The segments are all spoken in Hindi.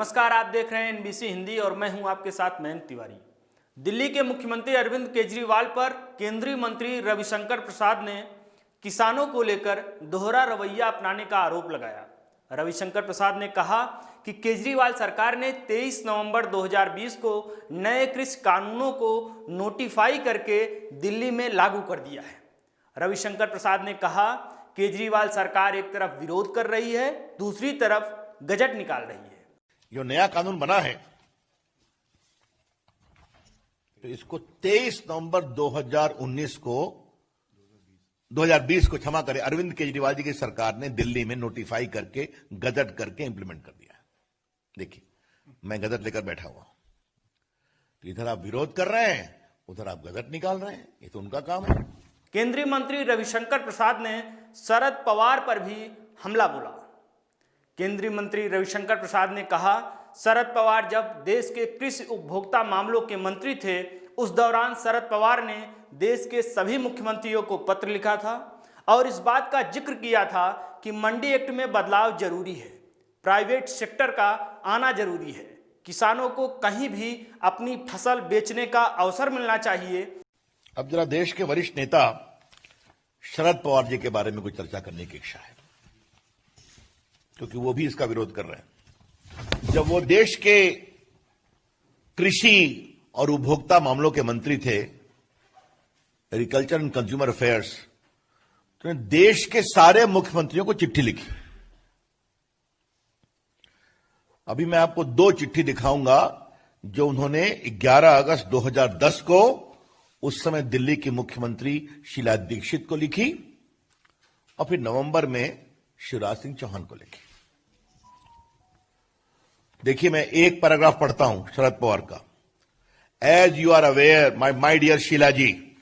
नमस्कार, आप देख रहे हैं एनबीसी हिंदी और मैं हूं आपके साथ मयंक तिवारी। दिल्ली के मुख्यमंत्री अरविंद केजरीवाल पर केंद्रीय मंत्री रविशंकर प्रसाद ने किसानों को लेकर दोहरा रवैया अपनाने का आरोप लगाया। रविशंकर प्रसाद ने कहा कि केजरीवाल सरकार ने 23 नवंबर 2020 को नए कृषि कानूनों को नोटिफाई करके दिल्ली में लागू कर दिया है। रविशंकर प्रसाद ने कहा, केजरीवाल सरकार एक तरफ विरोध कर रही है, दूसरी तरफ गजट निकाल रही है। जो नया कानून बना है तो इसको 23 नवंबर 2020 को क्षमा करें, अरविंद केजरीवाल जी की सरकार ने दिल्ली में नोटिफाई करके गजट करके इंप्लीमेंट कर दिया है। देखिए, मैं गजट लेकर बैठा हुआ हूं, तो इधर आप विरोध कर रहे हैं, उधर आप गजट निकाल रहे हैं। ये तो उनका काम है। केंद्रीय मंत्री रविशंकर प्रसाद ने शरद पवार पर भी हमला बोला। केंद्रीय मंत्री रविशंकर प्रसाद ने कहा, शरद पवार जब देश के कृषि उपभोक्ता मामलों के मंत्री थे, उस दौरान शरद पवार ने देश के सभी मुख्यमंत्रियों को पत्र लिखा था और इस बात का जिक्र किया था कि मंडी एक्ट में बदलाव जरूरी है, प्राइवेट सेक्टर का आना जरूरी है, किसानों को कहीं भी अपनी फसल बेचने का अवसर मिलना चाहिए। अब जरा देश के वरिष्ठ नेता शरद पवार जी के बारे में कुछ चर्चा करने की इच्छा है, क्योंकि वो भी इसका विरोध कर रहे हैं। जब वो देश के कृषि और उपभोक्ता मामलों के मंत्री थे, एग्रीकल्चर एंड कंज्यूमर अफेयर्स, तो देश के सारे मुख्यमंत्रियों को चिट्ठी लिखी। अभी मैं आपको दो चिट्ठी दिखाऊंगा जो उन्होंने 11 अगस्त 2010 को उस समय दिल्ली की मुख्यमंत्री शीला दीक्षित को लिखी और फिर नवंबर में शिवराज सिंह चौहान को लिखी। देखिए, मैं एक पैराग्राफ पढ़ता हूं शरद पवार का। As you are aware, my dear Sheela ji,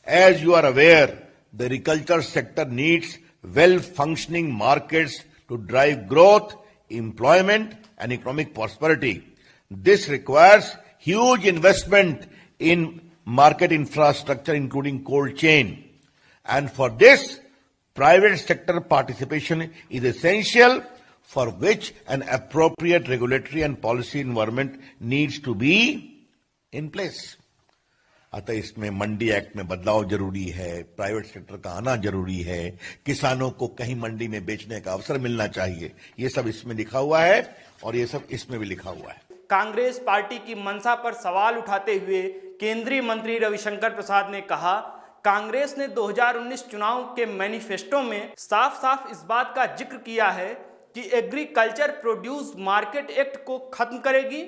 as you are aware, the agriculture sector needs well functioning markets to drive growth, employment and economic prosperity. This requires huge investment in market infrastructure, including cold chain. And for this, private sector participation is essential, for which an appropriate regulatory and policy environment needs to be in place. अतः इसमें मंडी एक्ट में बदलाव जरूरी है, प्राइवेट सेक्टर का आना जरूरी है, किसानों को कहीं मंडी में बेचने का अवसर मिलना चाहिए। ये सब इसमें लिखा हुआ है और ये सब इसमें भी लिखा हुआ है। कांग्रेस पार्टी की मंशा पर सवाल उठाते हुए केंद्रीय मंत्री रविशंकर प्रसाद ने कहा, कांग्रेस ने 2019 चुनाव के मैनिफेस्टो में साफ साफ इस बात का जिक्र किया है कि एग्रीकल्चर प्रोड्यूस मार्केट एक्ट को खत्म करेगी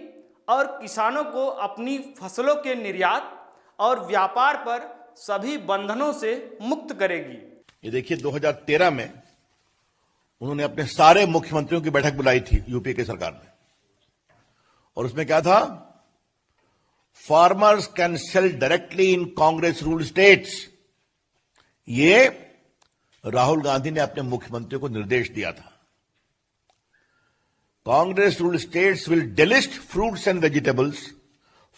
और किसानों को अपनी फसलों के निर्यात और व्यापार पर सभी बंधनों से मुक्त करेगी। ये देखिए, 2013 में उन्होंने अपने सारे मुख्यमंत्रियों की बैठक बुलाई थी यूपी की सरकार ने, और उसमें क्या था? Farmers can sell directly in Congress rule states. ये राहुल गांधी ने अपने मुख्यमंत्रियों को निर्देश दिया था। Congress rule states will delist fruits and vegetables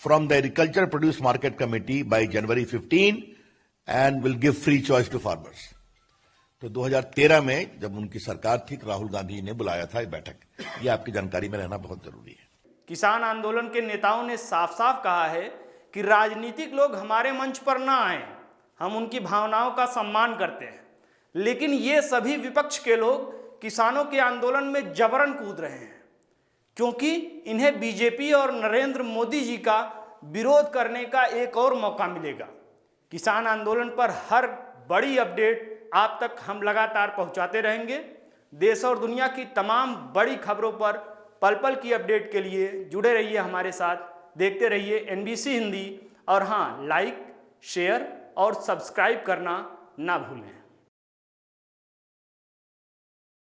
from the agriculture produce market committee by January 15 and will give free choice to farmers. तो 2013 में जब उनकी सरकार थी, राहुल गांधी ने बुलाया था ये बैठक। ये आपकी जानकारी में रहना बहुत जरूरी है। किसान आंदोलन के नेताओं ने साफ साफ कहा है कि राजनीतिक लोग हमारे मंच पर ना आए, हम उनकी भावनाओं का सम्मान करते हैं, लेकिन ये सभी विपक्ष के लोग किसानों के आंदोलन में जबरन कूद रहे हैं, क्योंकि इन्हें बीजेपी और नरेंद्र मोदी जी का विरोध करने का एक और मौका मिलेगा। किसान आंदोलन पर हर बड़ी अपडेट आप तक हम लगातार पहुंचाते रहेंगे। देश और दुनिया की तमाम बड़ी खबरों पर पल पल की अपडेट के लिए जुड़े रहिए हमारे साथ, देखते रहिए एनबीसी हिंदी, और हाँ, लाइक, शेयर और सब्सक्राइब करना ना भूलें।